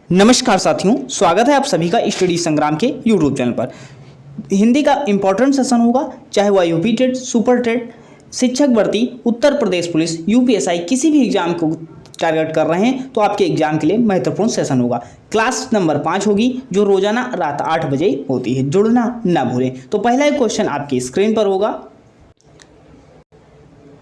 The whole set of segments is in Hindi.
नमस्कार साथियों, स्वागत है आप सभी का स्टडी संग्राम के यूट्यूब चैनल पर। हिंदी का इंपॉर्टेंट सेशन होगा, चाहे वह यूपी टेट, सुपर टेट, शिक्षक भर्ती, उत्तर प्रदेश पुलिस, यूपीएसआई किसी भी एग्जाम को टारगेट कर रहे हैं तो आपके एग्जाम के लिए महत्वपूर्ण सेशन होगा। क्लास नंबर 5 होगी जो रोजाना रात 8 बजे होती है, जुड़ना ना भूलें। तो पहला एक क्वेश्चन आपकी स्क्रीन पर होगा।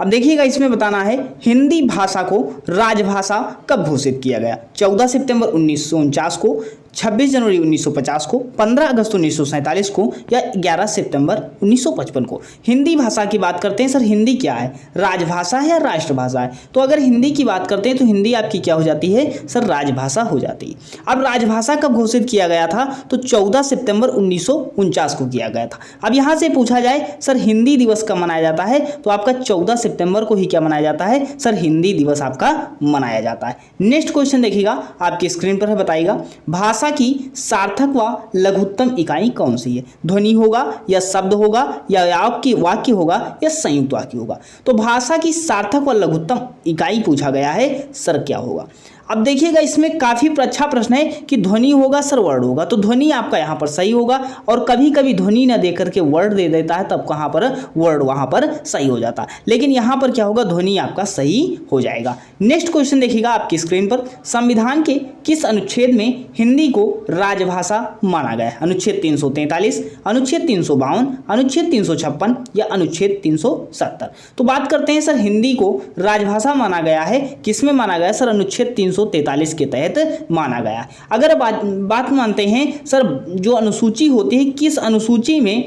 अब देखिएगा, इसमें बताना है हिंदी भाषा को राजभाषा कब घोषित किया गया। 14 सितंबर 1949 को, 26 जनवरी 1950 को, 15 अगस्त 1947 को या 11 सितंबर 1955 को। हिंदी भाषा की बात करते हैं, सर हिंदी क्या है, राजभाषा है या राष्ट्रभाषा है? तो अगर हिंदी की बात करते हैं तो हिंदी आपकी क्या हो जाती है, सर राजभाषा हो जाती है। अब राजभाषा कब घोषित किया गया था, तो 14 सितंबर 1949 को किया गया था। अब यहाँ से पूछा जाए सर हिंदी दिवस कब मनाया जाता है, तो आपका 14 सितंबर को ही क्या मनाया जाता है, सर हिंदी दिवस आपका मनाया जाता है। नेक्स्ट क्वेश्चन देखिएगा, आपकी स्क्रीन पर है, बताइएगा भाषा की सार्थक व लघुत्तम इकाई कौन सी है? ध्वनि होगा या शब्द होगा या वाक्य होगा या संयुक्त वाक्य होगा? तो भाषा की सार्थक व लघुत्तम इकाई पूछा गया है, सर क्या होगा? अब देखिएगा, इसमें काफी अच्छा प्रश्न है कि ध्वनि होगा सर वर्ड होगा, तो ध्वनि आपका यहाँ पर सही होगा। और कभी कभी ध्वनि ना देकर के वर्ड दे देता है, तब कहाँ पर वर्ड वहाँ पर सही हो जाता है, लेकिन यहाँ पर क्या होगा, ध्वनि आपका सही हो जाएगा। नेक्स्ट क्वेश्चन देखिएगा आपकी स्क्रीन पर, संविधान के किस अनुच्छेद में हिंदी को राजभाषा माना गया है? अनुच्छेद 343, अनुच्छेद 352, अनुच्छेद 356 या अनुच्छेद 370? तो बात करते हैं सर हिंदी को राजभाषा माना गया है, किसमें माना गया है, सर अनुच्छेद 343 के तहत माना गया है। अगर बात मानते हैं सर जो अनुसूची होती है, किस अनुसूची में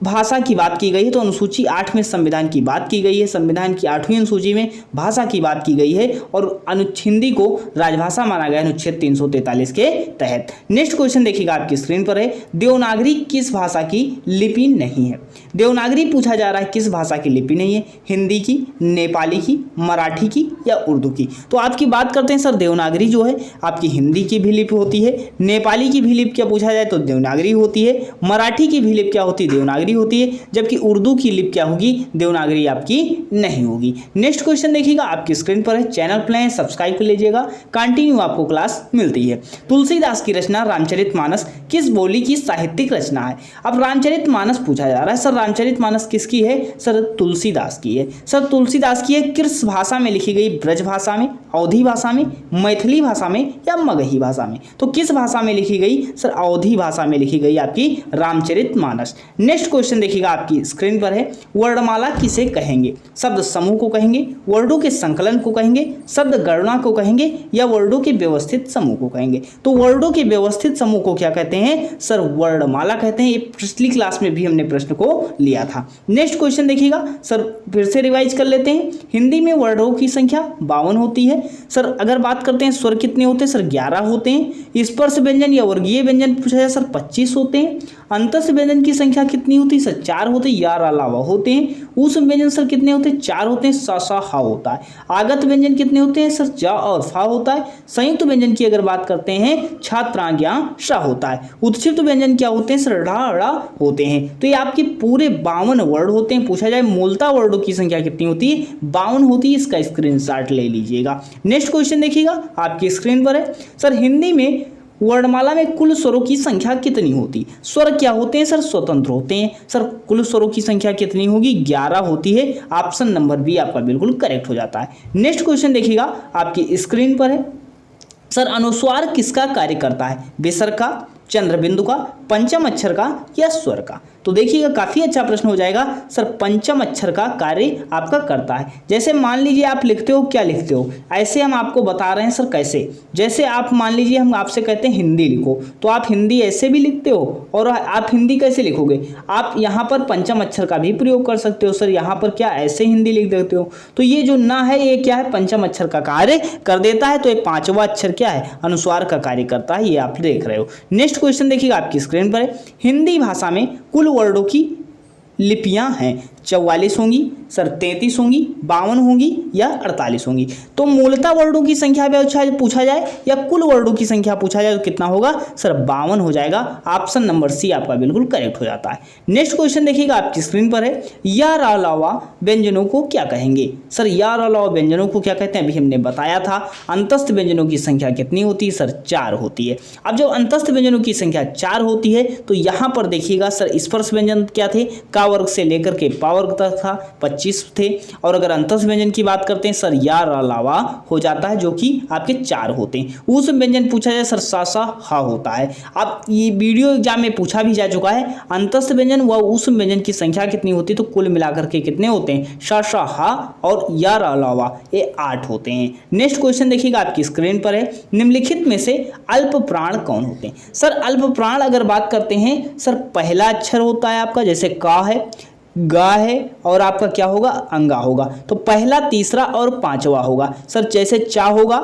भाषा की बात की गई है, तो अनुसूची 8 में संविधान की बात की गई है, संविधान की 8वीं अनुसूची में भाषा की बात की गई है और हिंदी को राजभाषा माना गया अनुच्छेद 343 के तहत। नेक्स्ट क्वेश्चन देखिएगा आपकी स्क्रीन पर है, देवनागरी किस भाषा की लिपि नहीं है? देवनागरी पूछा जा रहा है, किस भाषा की लिपि नहीं है? हिंदी की, नेपाली की, मराठी की या उर्दू की? तो आपकी बात करते हैं सर देवनागरी जो है आपकी हिंदी की भी लिपि होती है, नेपाली की भी लिपि क्या पूछा जाए तो देवनागरी होती है, मराठी की भी लिपि क्या होती है, देवनागरी होती है, जबकि उर्दू की लिपि क्या होगी, देवनागरी आपकी नहीं होगी। नेक्स्ट क्वेश्चन देखिएगा आपकी स्क्रीन पर है, चैनल पर है, सब्सक्राइब कर लीजिएगा, कंटिन्यू आपको क्लास मिलती है। तुलसीदास की रचना रामचरितमानस किस बोली की साहित्यिक रचना है? अब रामचरितमानस पूछा जा रहा है, सर रामचरितमानस किसकी है, सर तुलसीदास की है। सर तुलसीदास की है, किस भाषा में लिखी गई? ब्रज भाषा में, अवधी भाषा में, मैथिली भाषा में या मगही भाषा में? तो किस भाषा में लिखी गई, सर अवधी भाषा में लिखी गई आपकी रामचरितमानस। नेक्स्ट क्वेश्चन देखिएगा आपकी स्क्रीन पर है, वर्णमाला किसे कहेंगे? शब्द समूह को कहेंगे, वर्डों के संकलन को कहेंगे, शब्द गणना को कहेंगे या वर्डों के व्यवस्थित समूह को कहेंगे? तो वर्डों के व्यवस्थित समूह को क्या कहते हैं, सर वर्णमाला कहते हैं। ये पिछली क्लास में भी हमने प्रश्न को लिया था। नेक्स्ट क्वेश्चन देखिएगा, सर फिर से रिवाइज कर लेते हैं। हिंदी में वर्णों की संख्या 52 होती है। सर अगर बात करते हैं स्वर कितने होते हैं, सर 11 होते हैं। स्पर्श व्यंजन या वर्गीय व्यंजन पूछा जाए, सर 25 होते हैं। अंतस्थ व्यंजन की संख्या कितनी होती है, सर 4 होते हैं, यार अलावा होते हैं। उस व्यंजन सर कितने होते हैं, 4 होते हैं, सा सा हा होता है। आगत व्यंजन कितने होते हैं, सर जा और फा होता है। संयुक्त व्यंजन की अगर बात करते हैं, छात्रा ज्ञा शा होता है। उत्क्षिप्त व्यंजन क्या होते हैं, सर ढ़ा ड़ा होते हैं। तो ये आपके पूरे 52 वर्ड होते हैं। पूछा जाए मूलतः वर्डों की संख्या कितनी होती है, 52 होती है। इसका स्क्रीनशॉट ले लीजिएगा। नेक्स्ट क्वेश्चन देखिएगा आपकी स्क्रीन पर है, सर हिंदी में वर्णमाला में कुल स्वरों की संख्या कितनी होती? स्वर क्या होते हैं, सर स्वतंत्र होते हैं। सर कुल स्वरों की संख्या कितनी होगी, 11 होती है। ऑप्शन नंबर बी आपका बिल्कुल करेक्ट हो जाता है। नेक्स्ट क्वेश्चन देखिएगा आपकी स्क्रीन पर है, सर अनुस्वार किसका कार्य करता है? विसर्ग का, चंद्रबिंदु का, पंचम अक्षर का या स्वर का? तो देखिएगा काफी अच्छा प्रश्न हो जाएगा। सर पंचम अक्षर का कार्य आपका करता है। जैसे मान लीजिए आप लिखते हो, क्या लिखते हो, ऐसे हम आपको बता रहे हैं सर कैसे। जैसे आप मान लीजिए हम आपसे कहते हैं हिंदी लिखो, तो आप हिंदी ऐसे भी लिखते हो और आप हिंदी कैसे लिखोगे, आप यहाँ पर पंचम अक्षर का भी प्रयोग कर सकते हो। सर यहाँ पर क्या ऐसे हिंदी लिख देते हो, तो ये जो ना है ये क्या है, पंचम अक्षर का कार्य कर देता है। तो ये 5वां अक्षर क्या है, अनुस्वार का कार्य करता है, ये आप देख रहे हो। नेक्स्ट क्वेश्चन देखिएगा आपकी स्क्रीन पर है, हिंदी भाषा में कुल वर्डों की लिपियां हैं 44 होंगी, सर 33 होंगी, 52 होंगी या 48 होंगी। तो मूलतः वर्डों की संख्या पूछा जाए या कुल वर्डों की संख्या पूछा जाए तो कितना होगा सर 52 हो जाएगा। ऑप्शन नंबर सी आपका बिल्कुल करेक्ट हो जाता है। नेक्स्ट क्वेश्चन देखिएगा आपकी स्क्रीन पर है, यार अलावा व्यंजनों को क्या कहेंगे। सर यार अलावा व्यंजनों को क्या कहते हैं, अभी हमने बताया था। अंतस्थ व्यंजनों की संख्या कितनी होती है सर 4 होती है। अब जब अंतस्थ व्यंजनों की संख्या 4 होती है तो यहाँ पर देखिएगा सर स्पर्श व्यंजन क्या थे, का वर्ग से लेकर के पा वर्ग तक था 25 थे। और अगर अंतस्थ व्यंजन की बात करते हैं सर यार अलावा हो जाता है जो कि आपके 4 होते हैं। ऊष्म व्यंजन पूछा जाए सर सा सा हा होता है। अब ये वीडियो एग्जाम में पूछा भी जा चुका है, अंतस्थ व्यंजन व ऊष्म व्यंजन की संख्या कितनी होती है, तो कुल मिलाकर के कितने होते हैं, सा सा हा और यार अलावा ये 8 होते हैं। नेक्स्ट क्वेश्चन देखिएगा आपकी स्क्रीन पर है, निम्नलिखित में से अल्प प्राण कौन होते हैं। सर अल्प प्राण अगर बात करते हैं सर पहला अक्षर होता है आपका, जैसे का है, गा है और आपका क्या होगा अंगा होगा, तो पहला, तीसरा और पांचवा होगा। सर जैसे चा होगा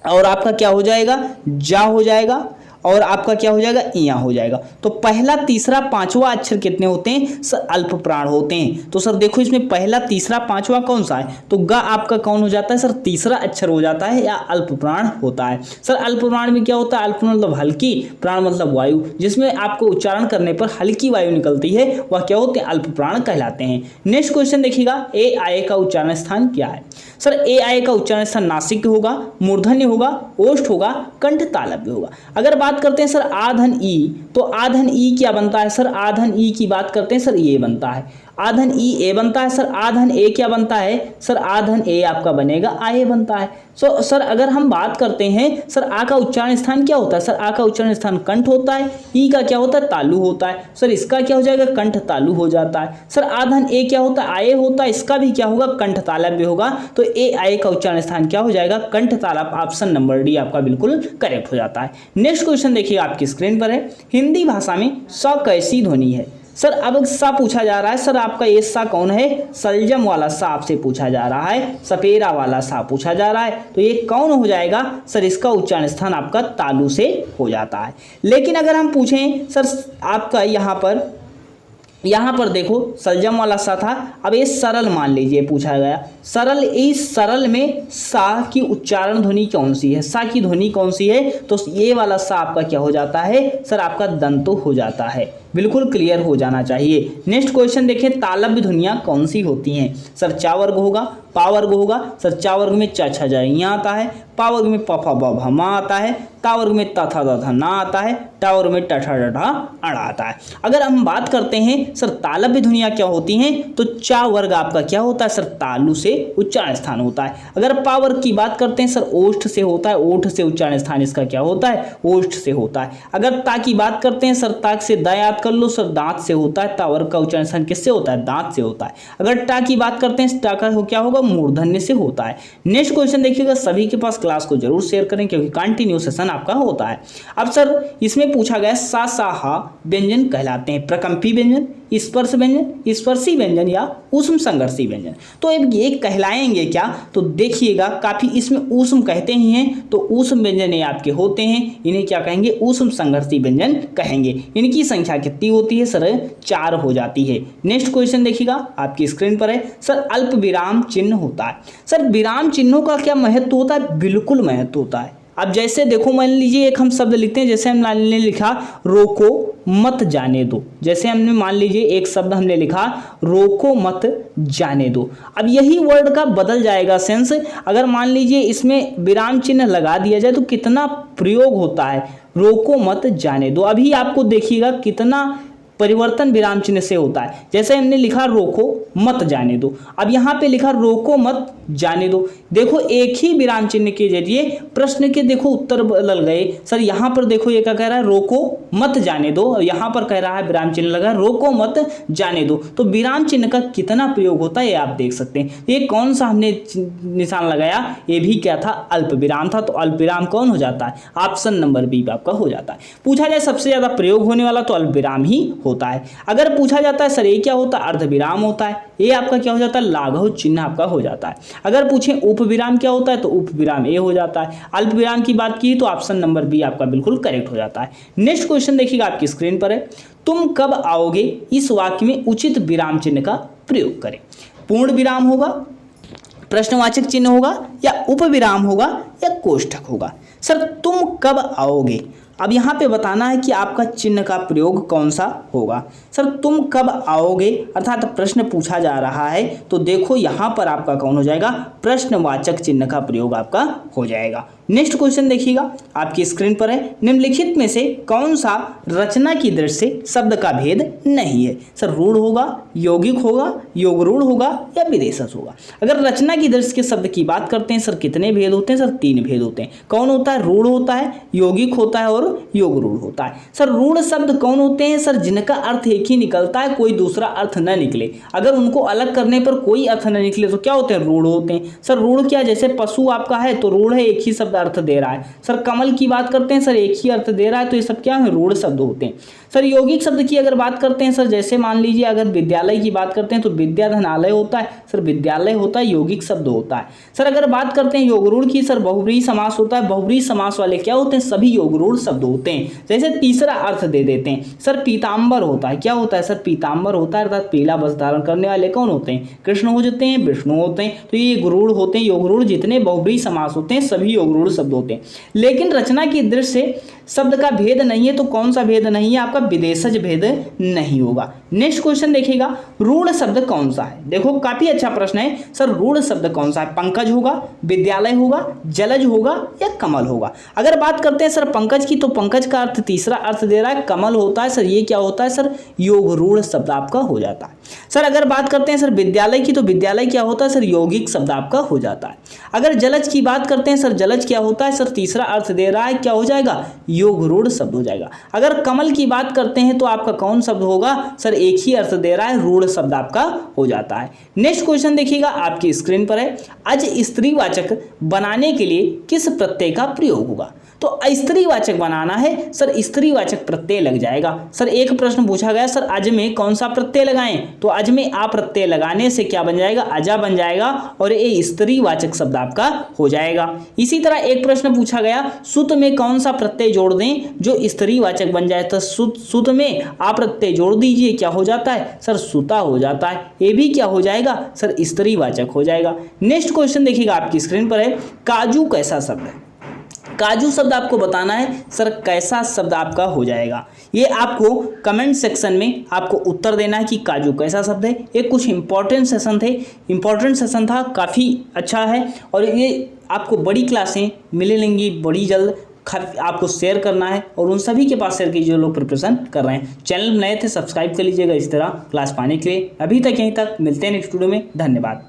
और आपका क्या हो जाएगा, जा हो जाएगा और आपका क्या हो जाएगा, इया हो जाएगा। तो पहला, तीसरा, पांचवा अक्षर कितने होते हैं सर अल्प प्राण होते हैं। तो सर देखो इसमें पहला, तीसरा, पांचवा कौन सा है, तो ग आपका कौन हो जाता है सर तीसरा अक्षर हो जाता है या अल्प प्राण होता है। सर अल्प प्राण में क्या होता है, अल्प मतलब हल्की, प्राण मतलब वायु, जिसमें आपको उच्चारण करने पर हल्की वायु निकलती है वह क्या होते हैं, अल्प प्राण कहलाते हैं। नेक्स्ट क्वेश्चन देखिएगा, ए आए का उच्चारण स्थान क्या है। सर ए आए का उच्चारण स्थान नासिक होगा, मूर्धन्य होगा, ओष्ठ होगा, कंठ तालव्य होगा। अगर बात करते हैं सर आधन ई, तो आधन ई क्या बनता है सर, आधन ई की बात करते हैं सर ये बनता है, आधन ई ए बनता है। सर आधन ए क्या बनता है, सर आधन ए आपका बनेगा आए बनता है। सर अगर हम बात करते हैं सर आ का उच्चारण स्थान क्या होता है, सर आ का उच्चारण स्थान कंठ होता है, ई का क्या होता है तालु होता है। सर इसका क्या हो जाएगा, कंठ तालु हो जाता है। सर आधन ए क्या होता है, आए होता है, इसका भी क्या होगा, कंठ तालव्य होगा। तो ए आए का उच्चारण स्थान क्या हो जाएगा, कंठ तालव्य। ऑप्शन नंबर डी आपका बिल्कुल करेक्ट हो जाता है। नेक्स्ट क्वेश्चन देखिए आपकी स्क्रीन पर है, हिंदी भाषा में स कैसी ध्वनि है। सर अब सा पूछा जा रहा है, सर आपका ये सा कौन है, सलजम वाला सा आपसे पूछा जा रहा है, सपेरा वाला सा पूछा जा रहा है, तो ये कौन हो जाएगा सर, इसका उच्चारण स्थान आपका तालु से हो जाता है। लेकिन अगर हम पूछें सर आपका यहाँ पर देखो सलजम वाला सा था, अब ये सरल मान लीजिए पूछा गया, सरल, इस सरल में सा की उच्चारण ध्वनि कौन सी है, सा की ध्वनि कौन सी है, तो ये वाला सा आपका क्या हो जाता है सर आपका दंतो हो जाता है। बिल्कुल क्लियर हो जाना चाहिए। नेक्स्ट क्वेश्चन देखिए, तालव्य ध्वनियाँ कौन सी होती हैं। सर चा वर्ग होगा, पा वर्ग होगा। सर चा वर्ग में चा छा जा यहाँ आता है, पा वर्ग में प फ ब भ म आता है, ता वर्ग में त थ द ध न आता है, टा वर्ग में ट ठ ड ढ अड़ आता है। अगर हम बात करते हैं सर तालव्य ध्वनियाँ क्या होती हैं, तो चा वर्ग आपका क्या होता है सर तालु से उच्चारण स्थान होता है। अगर पा वर्ग की बात करते हैं सर ओष्ठ से होता है, ओष्ठ से उच्चारण स्थान इसका क्या होता है, ओष्ठ से होता है। अगर ता की बात करते हैं सर ताक से दा याद कर लो सर दांत से होता है, ता वर्ग का उच्चारण स्थान किससे होता है, दांत से होता है। अगर टा की बात करते हैं टा का क्या होगा, मूर्धन्य से होता है। नेक्स्ट क्वेश्चन देखिएगा, सभी के पास क्लास को जरूर शेयर करें क्योंकि कंटिन्यू सेशन आपका होता है। अब सर इसमें पूछा गया सा सा हा व्यंजन कहलाते हैं प्रकंपी व्यंजन, स्पर्श व्यंजन, स्पर्शी व्यंजन या ऊष्म संघर्षी व्यंजन। तो अब ये कहलाएंगे क्या, तो देखिएगा काफी इसमें ऊष्म कहते ही हैं, तो ऊष्म व्यंजन ये आपके होते हैं, इन्हें क्या कहेंगे, ऊष्म संघर्षी व्यंजन कहेंगे। इनकी संख्या कितनी होती है सर 4 हो जाती है। नेक्स्ट क्वेश्चन देखिएगा आपकी स्क्रीन पर है, सर अल्प विराम चिन्ह होता है। सर विराम चिन्हों का क्या महत्व होता है, बिल्कुल महत्व होता है। अब जैसे देखो मान लीजिए एक हम शब्द लिखते हैं, जैसे हमने लिखा रोको मत जाने दो, जैसे हमने मान लीजिए एक शब्द हमने लिखा रोको मत जाने दो। अब यही वर्ड का बदल जाएगा सेंस, अगर मान लीजिए इसमें विराम चिन्ह लगा दिया जाए तो कितना प्रयोग होता है, रोको मत जाने दो। अभी आपको देखिएगा कितना परिवर्तन विराम चिन्ह से होता है। जैसे हमने लिखा रोको मत जाने दो, अब यहाँ पे लिखा रोको मत जाने दो। देखो एक ही विराम चिन्ह के जरिए प्रश्न के देखो उत्तर बदल गए। सर यहाँ पर देखो ये क्या कह रहा है, रोको मत जाने दो, और यहाँ पर कह रहा है विराम चिन्ह लगा रोको मत जाने दो। तो विराम चिन्ह का कितना प्रयोग होता है ये आप देख सकते हैं। ये कौन सा हमने निशान लगाया, ये भी क्या था, अल्प विराम था। तो अल्प विराम कौन हो जाता है, ऑप्शन नंबर बी आपका हो जाता है। पूछा जाए सबसे ज्यादा प्रयोग होने वाला तो अल्प विराम ही होता है। अगर पूछा जाता है सर ये क्या होता है, अर्ध विराम होता है, ये आपका क्या हो जाता है, लाघव चिन्ह आपका हो जाता है। अगर पूछें उप विराम क्या होता है, तो उप विराम ए हो जाता है। अल्प विराम की बात की तो ऑप्शन नंबर बी आपका बिल्कुल करेक्ट हो जाता है। नेक्स्ट क्वेश्चन देखिएगा आपकी स्क्रीन पर है, तुम कब आओगे इस वाक्य में उचित विराम चिन्ह का प्रयोग करें। पूर्ण विराम होगा, प्रश्नवाचक चिन्ह होगा, या उपविराम होगा, या कोष्ठक होगा। सर तुम कब आओगे, अब यहाँ पे बताना है कि आपका चिन्ह का प्रयोग कौन सा होगा। सर तुम कब आओगे अर्थात प्रश्न पूछा जा रहा है, तो देखो यहाँ पर आपका कौन हो जाएगा, प्रश्नवाचक चिन्ह का प्रयोग आपका हो जाएगा। नेक्स्ट क्वेश्चन देखिएगा, आपकी स्क्रीन पर है, निम्नलिखित में से कौन सा रचना की दृष्टि से शब्द का भेद नहीं है। सर रूढ़ होगा, यौगिक होगा, योगरूढ़ होगा, या विदेशज होगा। अगर रचना की दृष्टि के शब्द की बात करते हैं सर कितने भेद होते हैं, सर 3 भेद होते हैं। कौन होता है, रूढ़ होता है, यौगिक होता है और योगरूढ़ होता है। सर रूढ़ शब्द कौन होते हैं, सर जिनका अर्थ एक ही निकलता है, कोई दूसरा अर्थ न निकले। अगर उनको अलग करने पर कोई अर्थ न निकले तो क्या होते हैं, रूढ़ होते हैं। सर रूढ़ क्या, जैसे पशु आपका है तो रूढ़ है, एक ही शब्द अर्थ दे रहा है। सर कमल की बात करते हैं, सर एक ही अर्थ दे रहा है, तो ये सब क्या है, रूढ़ शब्द होते हैं। सर यौगिक शब्द की अगर बात करते हैं सर, जैसे मान लीजिए अगर विद्यालय की बात करते हैं तो विद्याधनालय होता है, सर विद्यालय होता है, यौगिक शब्द होता है। सर अगर बात करते हैं योगरूढ़ की, सर बहुब्रीहि समास होता है, बहुब्रीहि समास वाले क्या होते हैं, सभी योगरूढ़ शब्द होते हैं। जैसे तीसरा अर्थ दे देते हैं, सर पीताम्बर होता है, क्या होता है, सर पीताम्बर होता है, अर्थात पीला वस्त्र धारण करने वाले कौन होते हैं, कृष्ण हो जाते हैं, विष्णु होते हैं। तो ये गुरूढ़ होते हैं, योगरूढ़ जितने बहुब्रीहि समास होते हैं सभी योगरूढ़ शब्द होते हैं। लेकिन रचना की दृष्टि से शब्द का भेद नहीं है, तो कौन सा भेद नहीं है, आपका विदेशज भेद नहीं होगा। नेक्स्ट क्वेश्चन देखिएगा, रूढ़ शब्द कौन सा है। देखो काफी अच्छा प्रश्न है, सर रूढ़ शब्द कौन सा है, पंकज होगा, विद्यालय होगा, जलज होगा, या कमल होगा। अगर बात करते हैं सर पंकज की, तो पंकज का अर्थ तीसरा अर्थ दे रहा है, कमल होता है, सर ये क्या होता है, सर योगरूढ़ शब्द आपका हो जाता है। सर अगर बात करते हैं सर विद्यालय की, तो विद्यालय क्या होता है, सर यौगिक शब्द आपका हो जाता है। अगर जलज की बात करते हैं सर, जलज क्या होता है, सर तीसरा अर्थ दे रहा है, क्या हो जाएगा, योगरूढ़ शब्द हो जाएगा। अगर कमल की बात करते हैं तो आपका कौन शब्द होगा, सर एक ही अर्थ दे रहा है, रूढ़ शब्द आपका हो जाता है। नेक्स्ट क्वेश्चन देखिएगा, आपकी स्क्रीन पर है, अज स्त्रीवाचक बनाने के लिए किस प्रत्यय का प्रयोग होगा। तो स्त्रीवाचक बनाना है, सर स्त्रीवाचक प्रत्यय लग जाएगा। सर एक प्रश्न पूछा गया, सर अज में कौन सा प्रत्यय लगाएं, तो अज में आ प्रत्यय लगाने से क्या बन जाएगा, अजा बन जाएगा, और ये स्त्रीवाचक शब्द आपका हो जाएगा। इसी तरह एक प्रश्न पूछा गया, सुत में कौन सा प्रत्यय जोड़ दें जो स्त्रीवाचक बन जाए, तो सुत में आ प्रत्यय जोड़ दीजिए, क्या हो जाता है, सर सुता हो जाता है। ये भी क्या हो जाएगा, सर स्त्रीवाचक हो जाएगा। नेक्स्ट क्वेश्चन देखिएगा, आपकी स्क्रीन पर है, काजू कैसा शब्द है। काजू शब्द आपको बताना है, सर कैसा शब्द आपका हो जाएगा। ये आपको कमेंट सेक्शन में आपको उत्तर देना है कि काजू कैसा शब्द है। ये कुछ इंपॉर्टेंट सेशन था, काफ़ी अच्छा है, और ये आपको बड़ी क्लासें मिले लेंगी बड़ी जल्द, आपको शेयर करना है और उन सभी के पास शेयर कीजिए जो लोग प्रिपरेशन कर रहे हैं। चैनल नए थे सब्सक्राइब कर लीजिएगा इस तरह क्लास पाने के लिए। अभी तक यहीं तक, मिलते हैं नेक्स्ट वीडियो में, धन्यवाद।